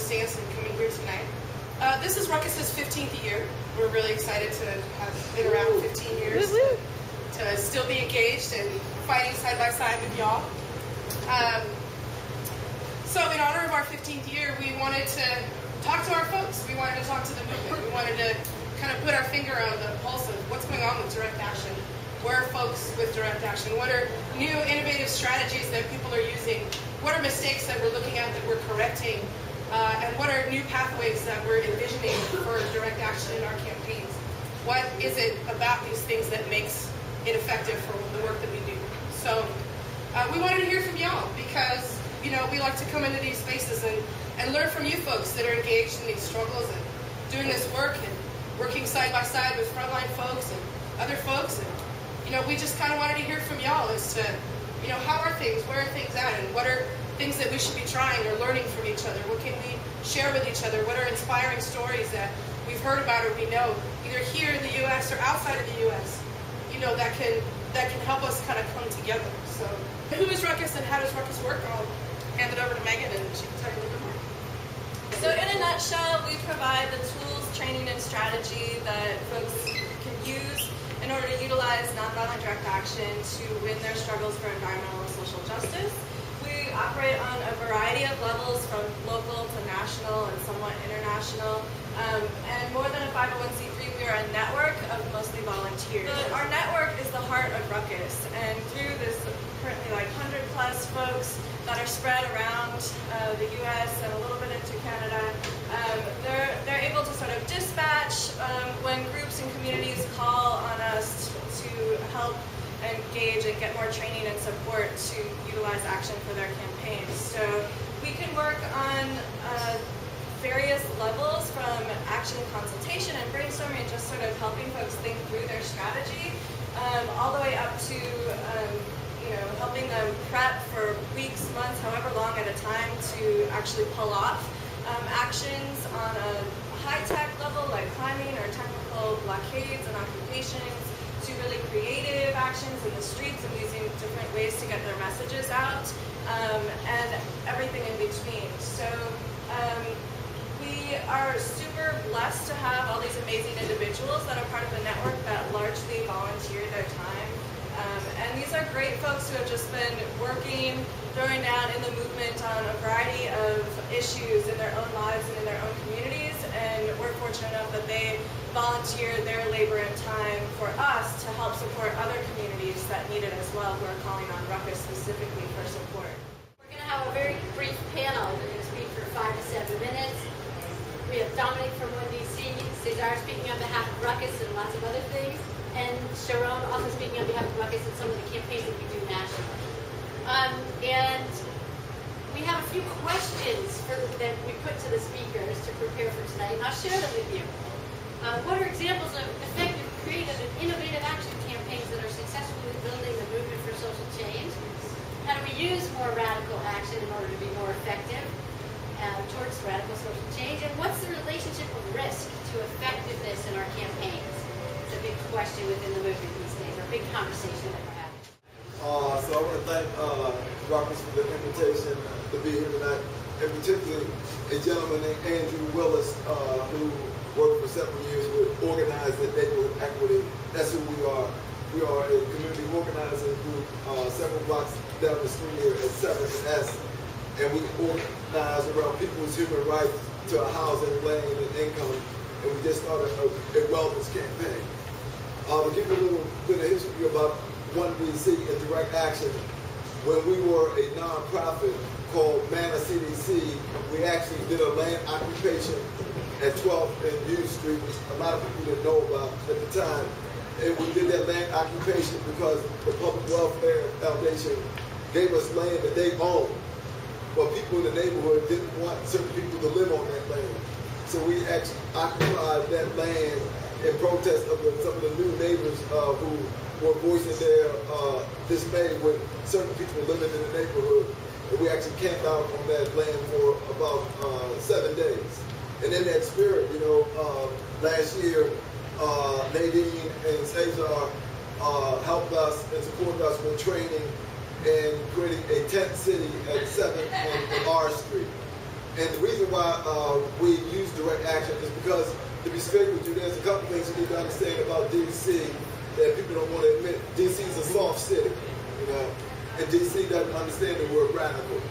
stance and coming here tonight. This is Ruckus's 15th year. We're really excited to have been around 15 years, to still be engaged and fighting side by side with y'all. So in honor of our 15th year, we wanted to talk to our folks. We wanted to talk to the movement. We wanted to kind of put our finger on the pulse of what's going on with direct action. Where are folks with direct action? What are new innovative strategies that people are using? What are mistakes that we're looking at that we're correcting? And what are new pathways that we're envisioning for direct action in our campaigns? What is it about these things that makes it effective for the work that we do? So we wanted to hear from y'all because, you know, we like to come into these spaces and learn from you folks that are engaged in these struggles and doing this work and working side by side with frontline folks and other folks. And, you know, we just kind of wanted to hear from y'all as to, you know, how are things, where are things at, and what are things that we should be trying or learning from each other? What can we share with each other? What are inspiring stories that we've heard about or we know, either here in the U.S. or outside of the U.S., you know, that can help us kind of come together. So who is Ruckus and how does Ruckus work? I'll hand it over to Megan and she can tell you a little bit more. So in a nutshell, we provide the tools, training, and strategy that folks can use in order to utilize nonviolent direct action to win their struggles for environmental and social justice. We operate on a variety of levels, from local to national and somewhat international. And more than a 501c3, we are a network of mostly volunteers. Our network is the heart of Ruckus, and through this currently like 100 plus folks that are spread around the U.S. and a little bit into Canada, they're able to sort of dispatch when groups and communities call on us to help engage and get more training and support to utilize action for their campaigns. So we can work on various levels, from action consultation and brainstorming and just sort of helping folks think through their strategy, all the way up to you know, helping them prep for weeks, months, however long at a time to actually pull off actions on a high-tech level like climbing or technical blockades and occupations, to really creative actions in the streets and using different ways to get their messages out, and everything in between. So we are super blessed to have all these amazing individuals that are part of the network that largely volunteer their time. And these are great folks who have just been working, throwing down in the movement on a variety of issues in their own lives and in their own communities, and we're fortunate enough that they volunteer their labor and time for us to help support other communities that need it as well, who are calling on Ruckus specifically for support. We're going to have a very brief panel. We're going to speak for 5 to 7 minutes. We have Dominic from DC, Cesar speaking on behalf of Ruckus and lots of other things, and Sharon also speaking on behalf of Ruckus and some of the campaigns that we do nationally. And we have a few questions that we put to the speakers to prepare for tonight, and I'll share them with you. What are examples of effective, creative, and innovative action campaigns that are successfully building the movement for social change? How do we use more radical action in order to be more effective towards radical social change? And what's the relationship of risk to effectiveness in our campaigns? It's a big question within the movement these days, a big conversation that we're having. So I want to thank Ruckus for the invitation to be here tonight, and particularly a gentleman named Andrew Willis, who worked for several years with Organizing Neighborhood Equity. That's who we are. We are a community organizing group several blocks down the street here at 7th and S, and we organize around people's human rights to a housing, land, and income, and we just started a wellness campaign. To give you a little bit of history about 1DC and direct action, when we were a nonprofit called Mana CDC, we actually did a land occupation at 12th and U Street, which a lot of people didn't know about at the time. And we did that land occupation because the Public Welfare Foundation gave us land that they owned, but people in the neighborhood didn't want certain people to live on that land. So we actually occupied that land in protest of some of the new neighbors who were voicing their dismay with certain people living in the neighborhood. And we actually camped out on that land for about 7 days. And in that spirit, you know, last year, Nadine and Cesar helped us and supported us with training and creating a tent city at 7th and R Street. And the reason why we use direct action is because, to be straight with you, there's a couple things you need to understand about DC that people don't want to admit. DC is a soft city, you know, and DC doesn't understand the word radical.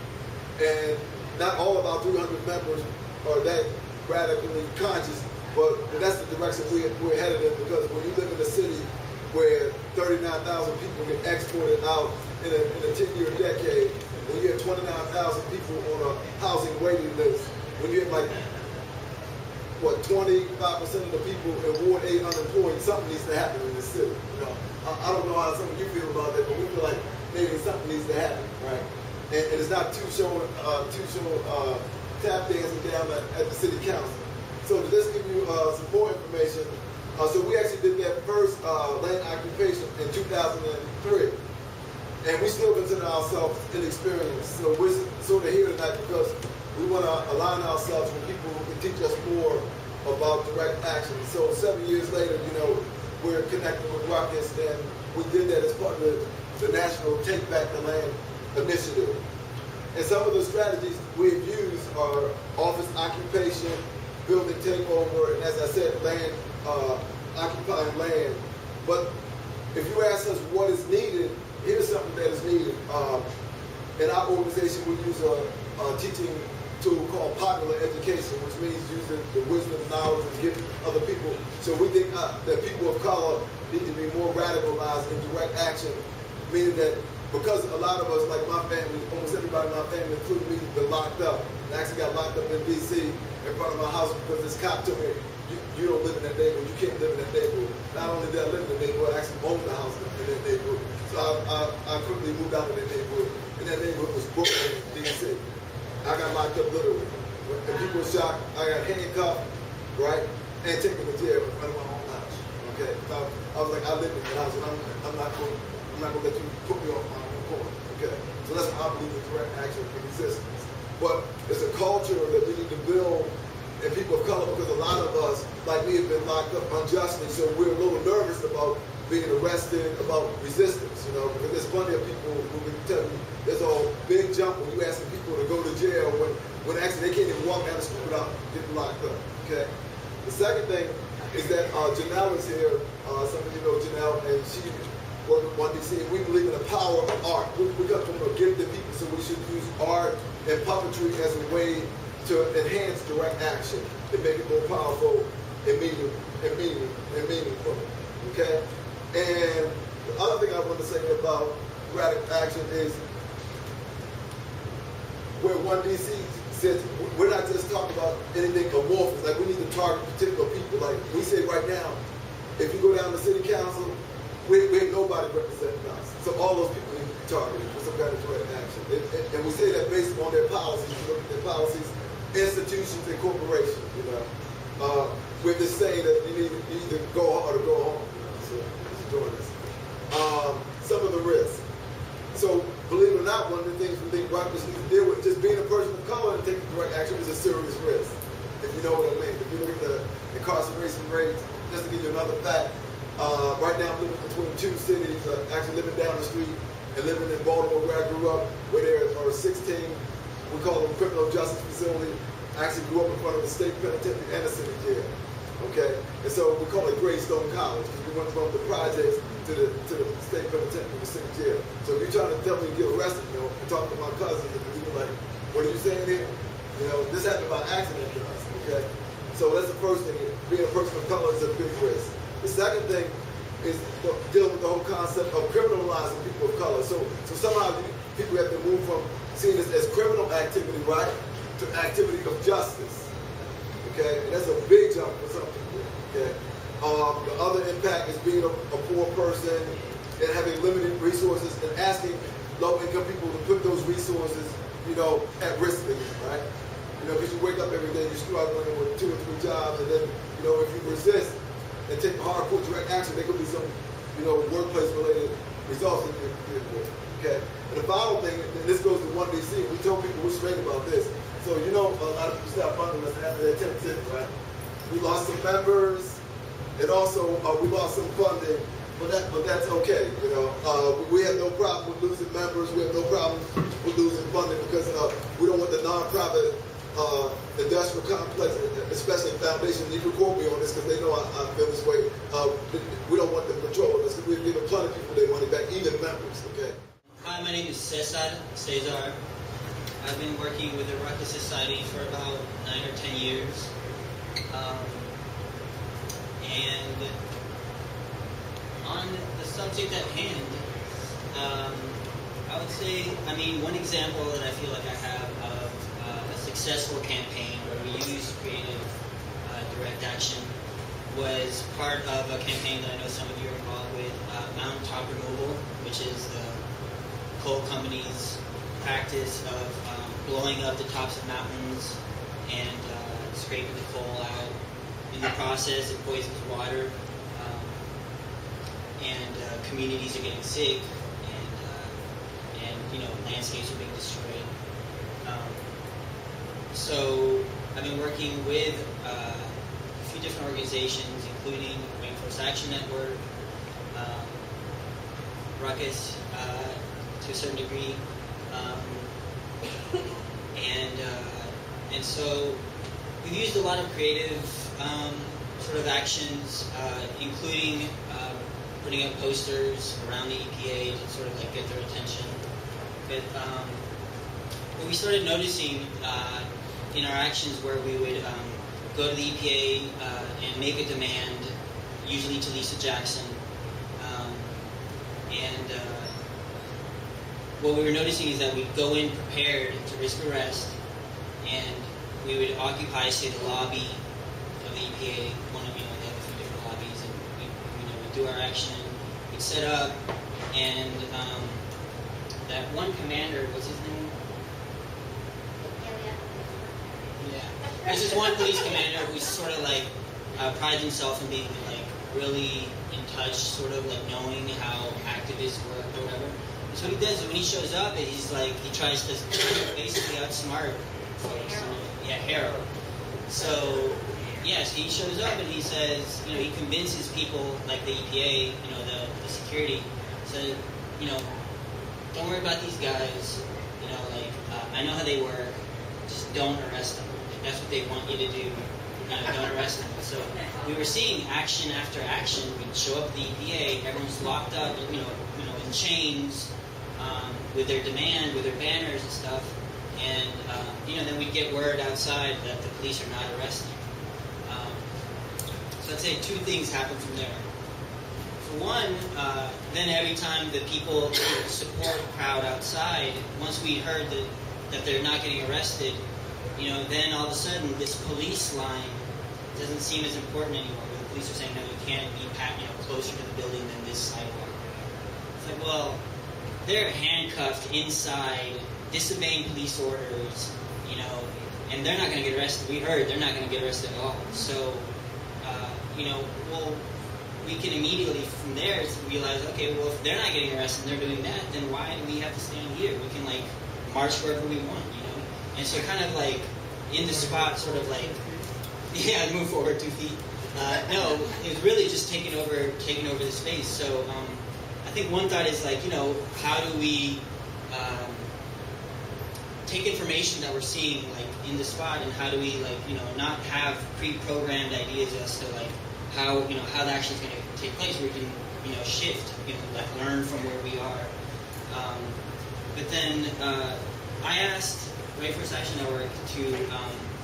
And not all of our 300 members are that radically conscious, but that's the direction we're headed in, because when you live in a city where 39,000 people get exported out in a 10-year decade, when you have 29,000 people on a housing waiting list, when you have 25% of the people in Ward 8 unemployed, something needs to happen in the city. You know, I don't know how some of you feel about that, but we feel like maybe something needs to happen, right? And it's not too short tap dancing down at the city council. So to just give you some more information, so we actually did that first land occupation in 2003. And we still consider ourselves inexperienced. So we're sort of here tonight because we want to align ourselves with people who can teach us more about direct action. So 7 years later, you know, we're connected with Ruckus, and we did that as part of the National Take Back the Land initiative. And some of the strategies we've used are office occupation, building takeover, and as I said, land, occupying land. But if you ask us what is needed, here's something that is needed. In our organization, we use a teaching tool called popular education, which means using the wisdom, knowledge, and giving other people. So we think that people of color need to be more radicalized in direct action, meaning that because a lot of us, like my family, almost everybody in my family, including me, been locked up. I actually got locked up in D.C. in front of my house because this cop told me, you don't live in that neighborhood, you can't live in that neighborhood. Not only did I live in the neighborhood, I actually owned the house in that neighborhood. So I quickly moved out of that neighborhood. And that neighborhood was Brooklyn, D.C. I got locked up literally. And people were shocked. I got handcuffed, right? And taken to jail in front of my own house. Okay? I was like, I live in the house, and I'm not going to let you put me off my own court. Okay? So that's why I believe in direct action in existence. But it's a culture that we need to build in people of color, because a lot of us, like me, have been locked up unjustly, so we're a little nervous about being arrested, about resistance, you know, because there's plenty of people who can tell you there's a big jump when you asking people to go to jail when actually they can't even walk down the street without getting locked up, okay? The second thing is that Janelle is here. Some of you know Janelle, and she worked with 1DC, and we believe in the power of art. We come from a gifted people, so we should use art and puppetry as a way to enhance direct action and make it more powerful and meaningful, okay? And the other thing I want to say about radical action is where 1DC says we're not just talking about anything amorphous, like we need to target particular people. Like we say right now, if you go down to city council, we have nobody representing us. So all those people need to be targeted for some kind of direct action. And we say that based on their policies. You look at their policies, institutions and corporations, you know. With this saying that you need to go hard or go home. You know? So join us. Some of the risks. So believe it or not, one of the things we think Ruckus needs to deal with, just being a person of color and taking direct action is a serious risk. If you know what I mean. If you look at the incarceration rates, just to give you another fact, right now I'm living between two cities, actually living down the street and living in Baltimore where I grew up, where there are 16, we call them criminal justice facilities. I actually grew up in front of the state penitentiary and the city jail. Okay? And so we call it Greystone College, because we went from the projects to the state penitentiary and the city jail. So if you're trying to tell me to get arrested, you know, and talk to my cousins, and you're like, what are you saying here? You know, this happened by accident to us, okay? So that's the first thing. Being a person of color is a big risk. The second thing is dealing with the whole concept of criminalizing people of color. So somehow people have to move from seeing this as criminal activity, right, to activity of justice. Okay, and that's a big jump for some people. Okay, the other impact is being a poor person and having limited resources and asking low-income people to put those resources, you know, at risk for you, right? You know, because you wake up every day, you're struggling with 2 or 3 jobs, and then, you know, if you resist and take hardcore direct action, there could be some, you know, workplace-related results in your okay? And the final thing, and this goes to 1DC, we told people we're straight about this. So, you know, a lot of people stopped funding us after their 10th, right? We lost some members, and also we lost some funding, but that's okay, you know. We have no problem with losing members. We have no problem with losing funding because we don't want the nonprofit industrial complex, especially Foundation, you can quote me on this because they know I feel this way. We don't want them controlling us because we're giving plenty of people their money back, even members, okay? Hi, my name is Cesar. I've been working with the Ruckus Society for about 9 or 10 years. And on the subject at hand, I would say, one example that I feel like I have of a successful campaign where we used creative direct action was part of a campaign that I know some of you are involved with, mountain top removal, which is the coal company's practice of blowing up the tops of mountains and scraping the coal out. In the process, it poisons water, and communities are getting sick, and landscapes are being destroyed. So I've been working with a few different organizations, including Rainforest Action Network, Ruckus, to a certain degree, and so we've used a lot of creative sort of actions, including putting up posters around the EPA to sort of like get their attention. But what we started noticing in our actions where we would go to the EPA and make a demand, usually to Lisa Jackson, and what we were noticing is that we'd go in prepared to risk arrest, and we would occupy, say, the lobby of the EPA, one of, they have a few different lobbies, and we'd do our action, we'd set up, and that one commander, what's his name? Yeah. There's this one police commander who sort of like prides himself in being like really in touch, sort of like knowing how activists work or whatever. And so what he does is when he shows up, he's like, he tries to basically outsmart folks. Yeah, Harold. So, yes, he shows up and he says, he convinces people like the EPA, the security, said, don't worry about these guys, I know how they work, just don't arrest them. That's what they want you to do, don't arrest them. So we were seeing action after action. We'd show up at the EPA, everyone's locked up, in chains, with their demand, with their banners and stuff. And, then we'd get word outside that the police are not arresting. So I'd say two things happen from there. For one, then every time the people support crowd outside, once we heard that they're not getting arrested, then all of a sudden this police line doesn't seem as important anymore. The police are saying, no, you can't be closer to the building than this sidewalk. It's like, well, they're handcuffed inside, disobeying police orders, and they're not going to get arrested. We heard they're not going to get arrested at all. So, we can immediately from there realize, okay, well, if they're not getting arrested and they're doing that, then why do we have to stand here? We can, march wherever we want, And so kind of, in the spot, sort of, move forward 2 feet. No, it was really just taking over the space. So, I think one thought is, how do we take information that we're seeing, in the spot, and how do we, not have pre-programmed ideas as to, how the action is going to take place, where we can, shift, learn from where we are. But then I asked Rainforest Action Network to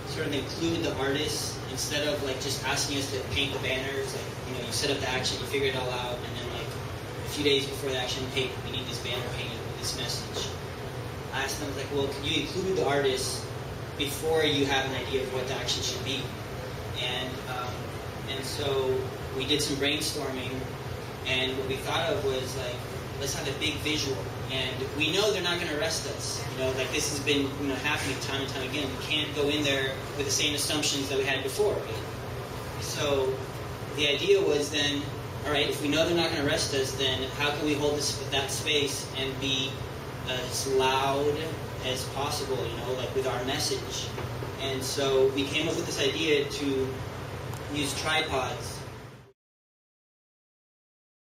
sort of include the artists instead of just asking us to paint the banners. You set up the action, you figure it all out, and then a few days before the action, hey, we need this banner painted with this message. I asked them, well, can you include the artists before you have an idea of what the action should be? And so we did some brainstorming, and what we thought of was let's have a big visual. And we know they're not going to arrest us. This has been happening time and time again. We can't go in there with the same assumptions that we had before. So the idea was then, all right, if we know they're not going to arrest us, then how can we hold that space and be as loud as possible, with our message? And so we came up with this idea to use tripods